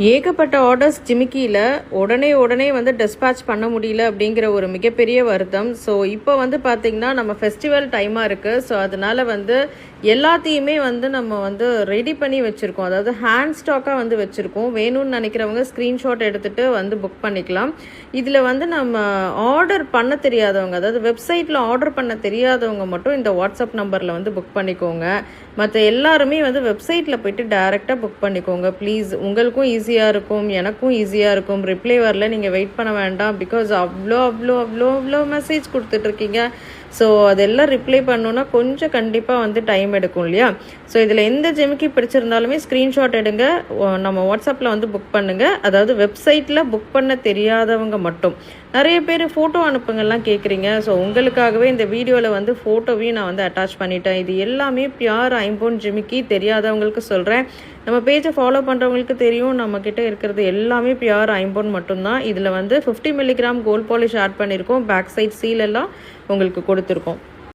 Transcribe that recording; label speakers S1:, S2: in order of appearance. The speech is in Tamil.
S1: ஏகப்பட்ட ஆர்டர்ஸ் ஜிமிக்கியில் உடனே வந்து டிஸ்பேட்ச் பண்ண முடியல அப்படிங்கிற ஒரு மிகப்பெரிய வருத்தம். ஸோ இப்போ வந்து பார்த்திங்கன்னா நம்ம ஃபெஸ்டிவல் டைமாக இருக்குது. ஸோ அதனால் வந்து எல்லாத்தையுமே வந்து நம்ம வந்து ரெடி பண்ணி வச்சுருக்கோம். அதாவது ஹேண்ட் ஸ்டாக்காக வந்து வச்சுருக்கோம். வேணும்னு நினைக்கிறவங்க ஸ்க்ரீன்ஷாட் எடுத்துகிட்டு வந்து புக் பண்ணிக்கலாம். இதில் வந்து நம்ம ஆர்டர் பண்ண தெரியாதவங்க, அதாவது வெப்சைட்டில் ஆர்டர் பண்ண தெரியாதவங்க மட்டும் இந்த வாட்ஸ்அப் நம்பரில் வந்து புக் பண்ணிக்கோங்க. மற்ற எல்லாருமே வந்து வெப்சைட்டில் போய்ட்டு டைரெக்டாக புக் பண்ணிக்கோங்க ப்ளீஸ். உங்களுக்கும் ஈஸியாக இருக்கும், எனக்கும் ஈஸியாக இருக்கும். ரிப்ளை வரல, நீங்கள் வெயிட் பண்ண வேண்டாம். பிகாஸ் அவ்வளோ மெசேஜ் கொடுத்துட்ருக்கீங்க. ஸோ அதெல்லாம் ரிப்ளை பண்ணணுன்னா கொஞ்சம் கண்டிப்பாக வந்து டைம் எடுக்கும் இல்லையா? ஸோ இதில் எந்த ஜிமிக்கி பிடிச்சிருந்தாலுமே ஸ்க்ரீன்ஷாட் எடுங்க, நம்ம வாட்ஸ்அப்பில் வந்து புக் பண்ணுங்கள். அதாவது வெப்சைட்டில் புக் பண்ண தெரியாதவங்க மட்டும். நிறைய பேர் ஃபோட்டோ அனுப்புங்கள்லாம் கேட்குறீங்க. ஸோ உங்களுக்காகவே இந்த வீடியோவில் வந்து ஃபோட்டோவையும் நான் வந்து அட்டாச் பண்ணிட்டேன். இது எல்லாமே பியூர் ஐம்பொன் ஜிமிக்கி. தெரியாதவங்களுக்கு சொல்கிறேன். நம்ம பேஜை ஃபாலோ பண்ணுறவங்களுக்கு தெரியும், நம்மக்கிட்ட இருக்கிறது எல்லாமே பியூர் ஐம்பொன் மட்டும்தான். இதில் வந்து 50 மில்லிகிராம் கோல்ட் பாலிஷ் ஆட் பண்ணியிருக்கோம். பேக் சைட் சீல் எல்லாம் உங்களுக்கு கொடுத்துருக்கோம்.